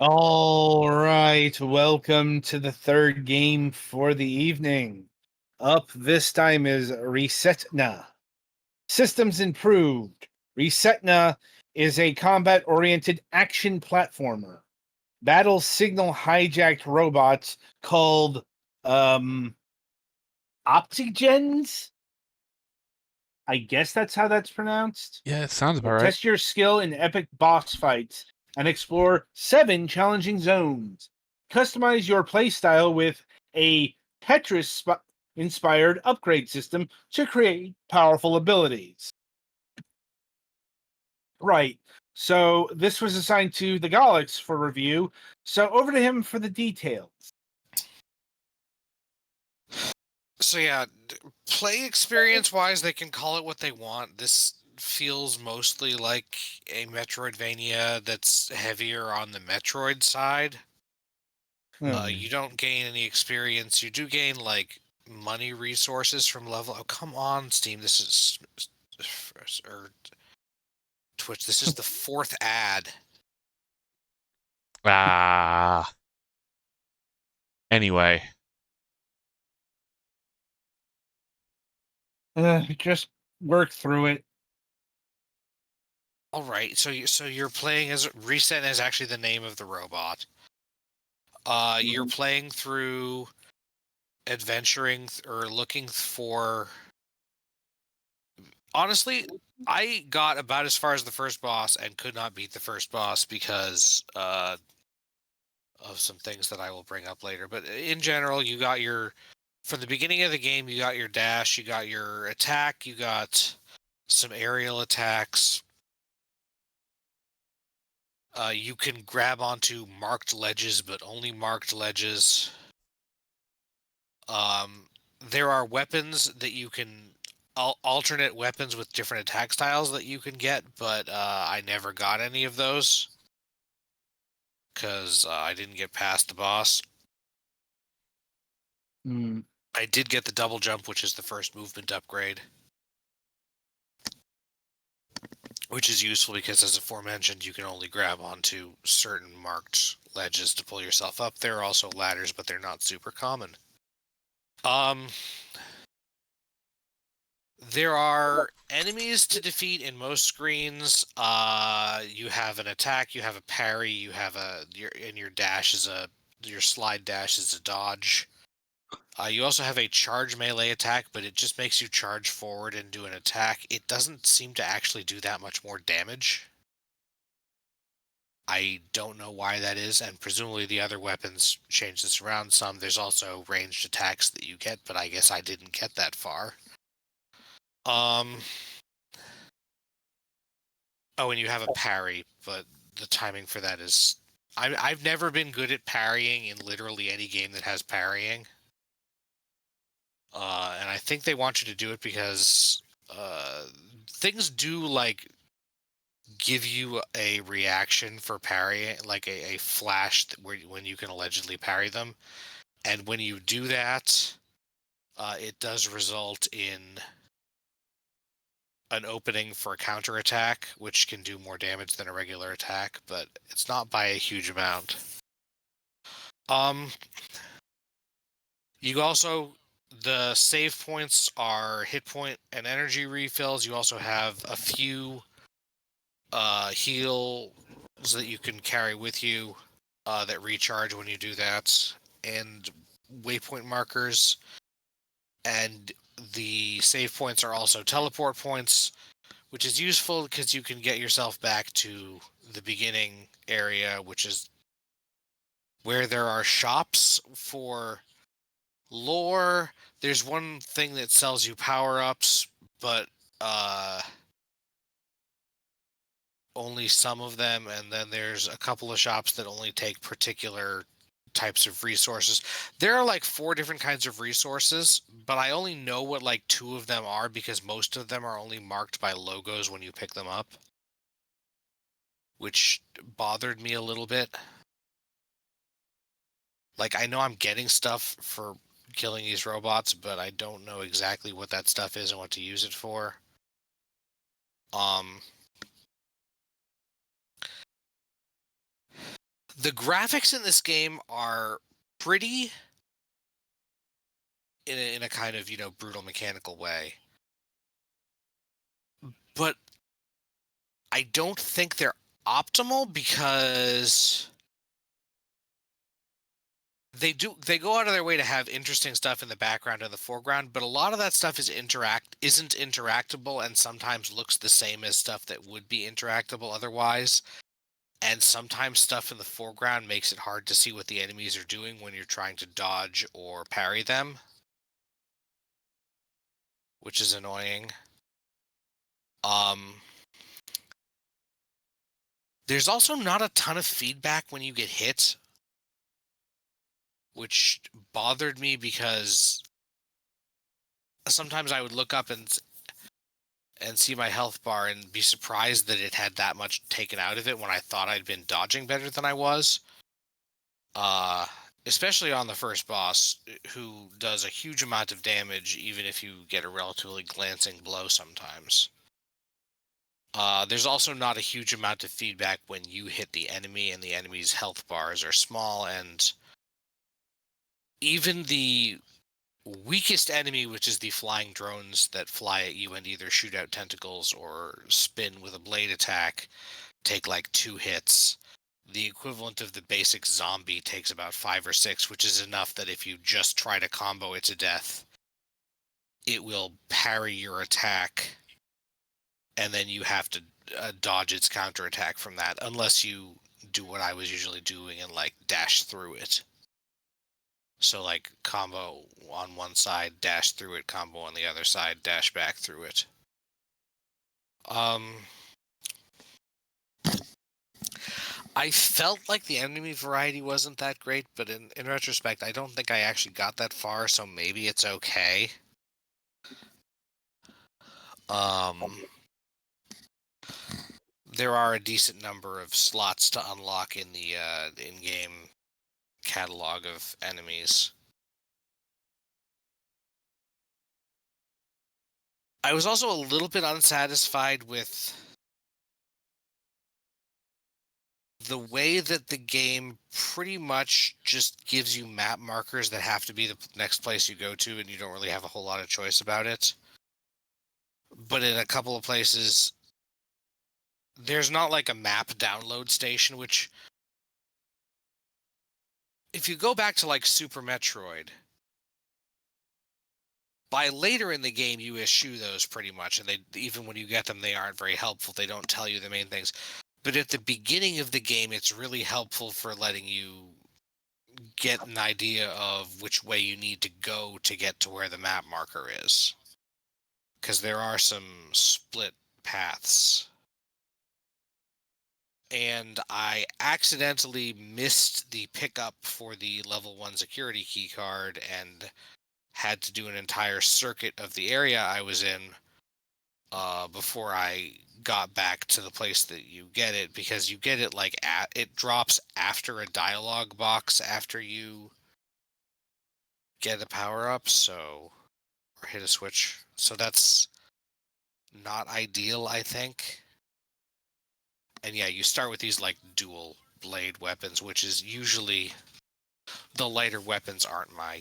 All right, welcome to the third game for the evening. Up this time is ReSetna. Systems improved. ReSetna is a combat-oriented action platformer. Battle signal hijacked robots called Optigens. I guess that's how that's pronounced. Yeah, it sounds about right. Test your skill in epic boss fights and explore 7 challenging zones. Customize your playstyle with a Tetris-inspired upgrade system to create powerful abilities. Right. So this was assigned to the Galix for review. So over to him for the details. So yeah, play experience-wise, they can call it what they want. This feels mostly like a Metroidvania that's heavier on the Metroid side. You don't gain any experience. You do gain, like, money resources from level... Oh, come on, Steam. This is... Or Twitch, this is the fourth ad. Anyway. Just work through it. All right, so you're playing as ReSetna is actually the name of the robot. You're playing through adventuring or looking for. Honestly, I got about as far as the first boss and could not beat the first boss because of some things that I will bring up later. But in general, you got your from the beginning of the game, you got your dash, you got your attack, you got some aerial attacks. You can grab onto marked ledges, but only marked ledges. There are weapons that you can alternate weapons with different attack styles that you can get, but I never got any of those because I didn't get past the boss. I did get the double jump, which is the first movement upgrade, which is useful because, as aforementioned, you can only grab onto certain marked ledges to pull yourself up. There are also ladders, but they're not super common. There are enemies to defeat in most screens. You have an attack, you have a parry, you have your dash is your slide dash is a dodge. You also have a charge melee attack, but it just makes you charge forward and do an attack. It doesn't seem to actually do that much more damage. I don't know why that is, and presumably the other weapons change this around some. There's also ranged attacks that you get, but I guess I didn't get that far. Oh, and you have a parry, but the timing for that is... I've never been good at parrying in literally any game that has parrying. And I think they want you to do it because things do, like, give you a reaction for parrying, like a flash when you can allegedly parry them. And when you do that, it does result in an opening for a counterattack, which can do more damage than a regular attack, but it's not by a huge amount. You also, the save points are hit point and energy refills. You also have a few heals that you can carry with you that recharge when you do that, and waypoint markers. And the save points are also teleport points, which is useful because you can get yourself back to the beginning area, which is where there are shops for lore. There's one thing that sells you power-ups, but only some of them, and then there's a couple of shops that only take particular types of resources. There are like 4 different kinds of resources, but I only know what like 2 of them are because most of them are only marked by logos when you pick them up, which bothered me a little bit. Like, I know I'm getting stuff for killing these robots, but I don't know exactly what that stuff is and what to use it for. The graphics in this game are pretty in a kind of, brutal mechanical way. But I don't think they're optimal because they go out of their way to have interesting stuff in the background and the foreground, but a lot of that stuff isn't interactable and sometimes looks the same as stuff that would be interactable otherwise. And sometimes stuff in the foreground makes it hard to see what the enemies are doing when you're trying to dodge or parry them, which is annoying. There's also not a ton of feedback when you get hit, which bothered me because sometimes I would look up and see my health bar and be surprised that it had that much taken out of it when I thought I'd been dodging better than I was. Especially on the first boss, who does a huge amount of damage even if you get a relatively glancing blow sometimes. There's also not a huge amount of feedback when you hit the enemy and the enemy's health bars are small, and even the weakest enemy, which is the flying drones that fly at you and either shoot out tentacles or spin with a blade attack, take like 2 hits. The equivalent of the basic zombie takes about 5 or 6, which is enough that if you just try to combo it to death, it will parry your attack, and then you have to dodge its counterattack from that, unless you do what I was usually doing and like dash through it. So like combo on one side, dash through it, combo on the other side, dash back through it. I felt like the enemy variety wasn't that great, but in retrospect, I don't think I actually got that far, so maybe it's okay. There are a decent number of slots to unlock in the in-game catalog of enemies. I was also a little bit unsatisfied with the way that the game pretty much just gives you map markers that have to be the next place you go to, and you don't really have a whole lot of choice about it. But in a couple of places, there's not like a map download station, which, if you go back to like Super Metroid, by later in the game you eschew those pretty much, and they, even when you get them, they aren't very helpful. They don't tell you the main things. But at the beginning of the game, it's really helpful for letting you get an idea of which way you need to go to get to where the map marker is, because there are some split paths. And I accidentally missed the pickup for the level 1 security key card and had to do an entire circuit of the area I was in before I got back to the place that you get it, because you get it like it drops after a dialogue box after you get a power up, or hit a switch. So that's not ideal, I think. And yeah, you start with these like dual blade weapons, which is usually, the lighter weapons aren't my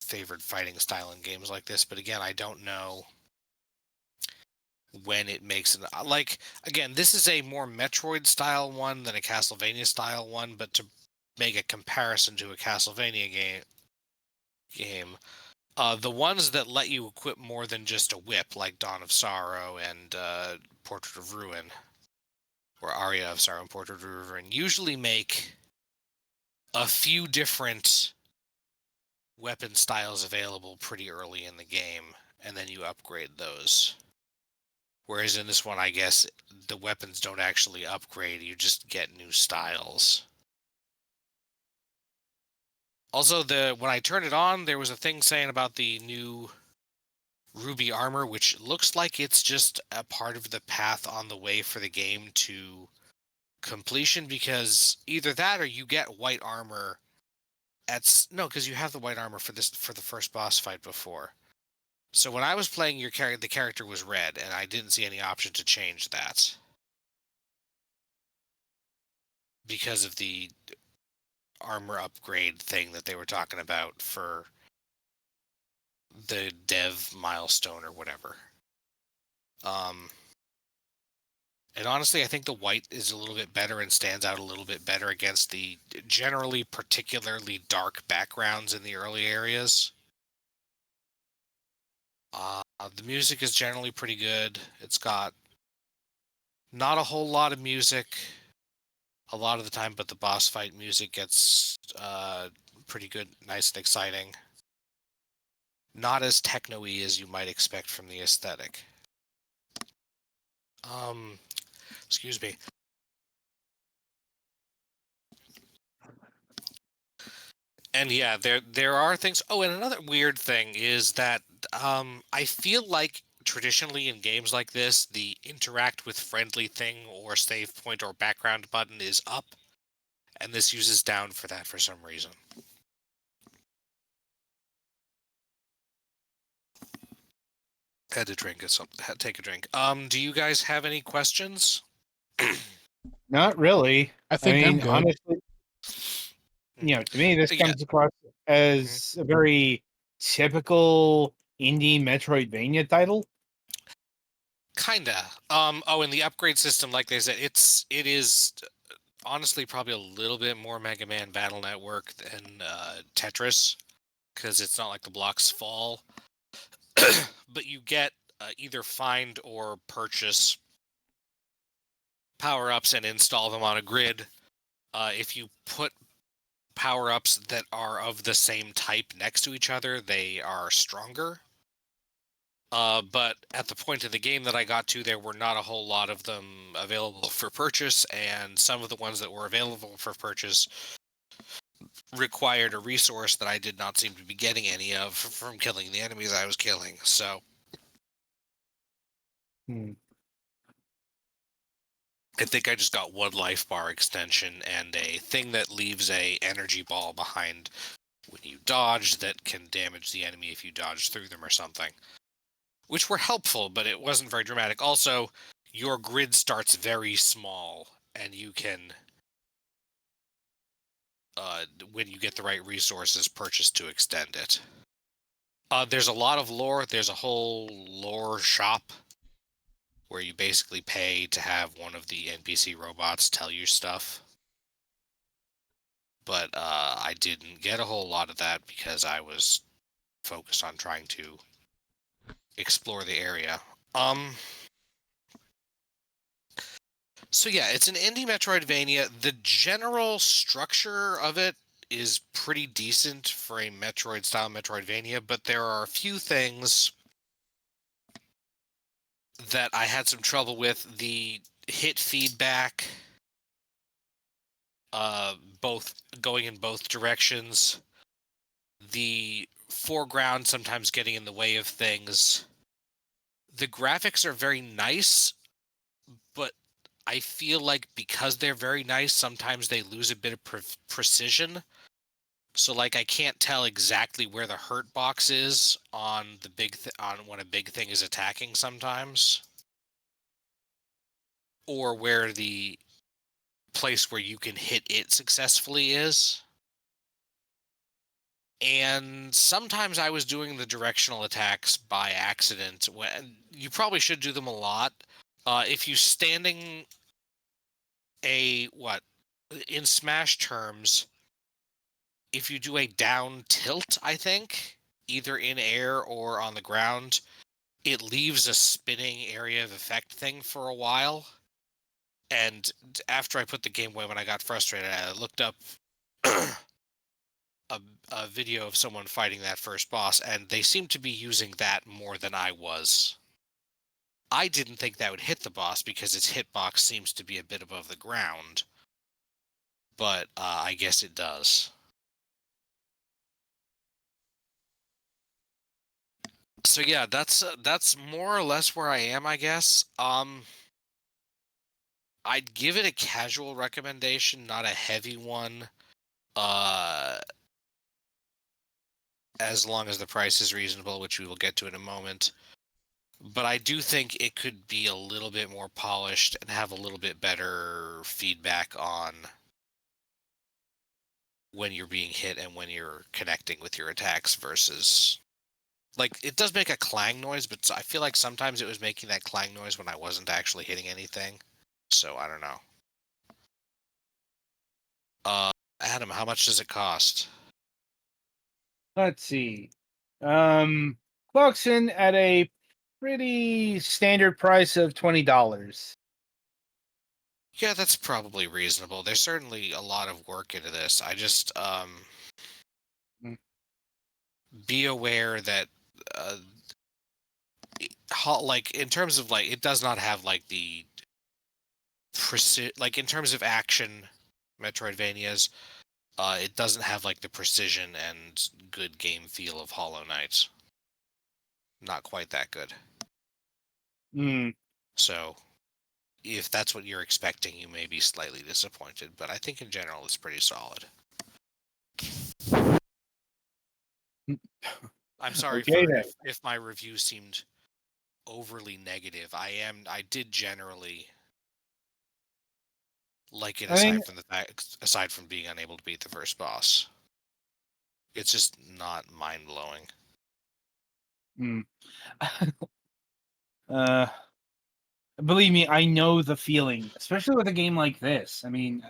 favorite fighting style in games like this, but again, I don't know when it makes an, like, again, this is a more Metroid style one than a Castlevania style one, but to make a comparison to a Castlevania game, the ones that let you equip more than just a whip, like Dawn of Sorrow and Portrait of Ruin, or Aria of Sorrow and Portrait of Ruin, usually make a few different weapon styles available pretty early in the game, and then you upgrade those. Whereas in this one, I guess the weapons don't actually upgrade, you just get new styles. Also, when I turned it on, there was a thing saying about the new ruby armor, which looks like it's just a part of the path on the way for the game to completion, because either that or you get white armor no, because you have the white armor for the first boss fight before. So when I was playing the character was red, and I didn't see any option to change that. because of the armor upgrade thing that they were talking about for the dev milestone or whatever. And honestly, I think the white is a little bit better and stands out a little bit better against the generally particularly dark backgrounds in the early areas. The music is generally pretty good. It's got not a whole lot of music a lot of the time, but the boss fight music gets pretty good, nice and exciting. Not as techno-y as you might expect from the aesthetic. Excuse me. And yeah, there are things. Oh, and another weird thing is that I feel like traditionally in games like this, the interact with friendly thing or save point or background button is up, and this uses down for that for some reason. Had to drink it. Had to take a drink. Do you guys have any questions? Not really. I think I'm mean, good. honestly, to me, this Yeah. comes across as a very typical indie Metroidvania title. Kinda. Oh, and the upgrade system, like they said, it is honestly probably a little bit more Mega Man Battle Network than Tetris, because it's not like the blocks fall. But you get either find or purchase power-ups and install them on a grid. If you put power-ups that are of the same type next to each other, they are stronger. But at the point of the game that I got to, there were not a whole lot of them available for purchase, and some of the ones that were available for purchase required a resource that I did not seem to be getting any of from killing the enemies I was killing. So I think I just got one life bar extension and a thing that leaves a energy ball behind when you dodge that can damage the enemy if you dodge through them or something. Which were helpful, but it wasn't very dramatic. Also, your grid starts very small, and you can, when you get the right resources, purchase to extend it. There's a lot of lore. There's a whole lore shop where you basically pay to have one of the NPC robots tell you stuff. But I didn't get a whole lot of that because I was focused on trying to explore the area. So yeah, it's an indie Metroidvania. The general structure of it is pretty decent for a Metroid-style Metroidvania, but there are a few things that I had some trouble with. The hit feedback, both going in both directions. The foreground sometimes getting in the way of things. The graphics are very nice, but I feel like because they're very nice, sometimes they lose a bit of precision. So like I can't tell exactly where the hurt box is on the on when a big thing is attacking sometimes, or where the place where you can hit it successfully is. And sometimes I was doing the directional attacks by accident. When you probably should do them a lot. If you standing in Smash terms, if you do a down tilt, I think, either in air or on the ground, it leaves a spinning area of effect thing for a while. And after I put the game away, when I got frustrated, I looked up a video of someone fighting that first boss, and they seemed to be using that more than I was. I didn't think that would hit the boss because its hitbox seems to be a bit above the ground. But I guess it does. So yeah, that's more or less where I am, I guess. I'd give it a casual recommendation, not a heavy one. As long as the price is reasonable, which we will get to in a moment. But I do think it could be a little bit more polished and have a little bit better feedback on when you're being hit and when you're connecting with your attacks versus... Like, it does make a clang noise, but I feel like sometimes it was making that clang noise when I wasn't actually hitting anything. So, I don't know. Adam, how much does it cost? Let's see. Clocks in at a pretty standard price of $20. Yeah, that's probably reasonable. There's certainly a lot of work into this. I just, Mm. be aware that, like, in terms of, like, it does not have, like, the like, in terms of action Metroidvanias, it doesn't have, like, the precision and good game feel of Hollow Knight. Not quite that good. Mm. So, if that's what you're expecting, you may be slightly disappointed, but I think in general it's pretty solid. I'm sorry Okay, for then. if my review seemed overly negative. I did generally like it I mean, aside from being unable to beat the first boss. It's just not mind-blowing. mm. uh, believe me, I know the feeling, especially with a game like this. I mean,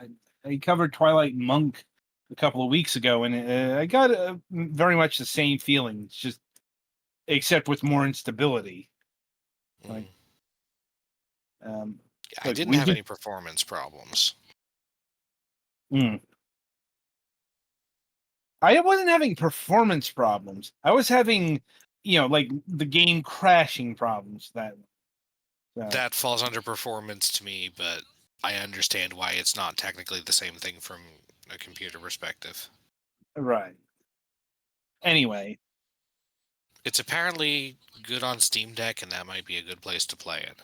I covered Twilight Monk a couple of weeks ago, and I got very much the same feeling. It's just, except with more instability. Like, um, Yeah, I look, didn't we have did. any performance problems. Mm. I wasn't having performance problems. I was having, like the game crashing problems. That falls under performance to me, but I understand why it's not technically the same thing from a computer perspective. Right. Anyway, It's apparently good on Steam Deck, and that might be a good place to play it.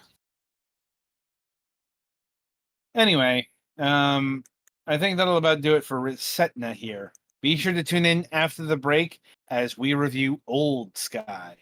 anyway, I think that'll about do it for ReSetna here. Be sure to tune in after the break as we review Old Sky.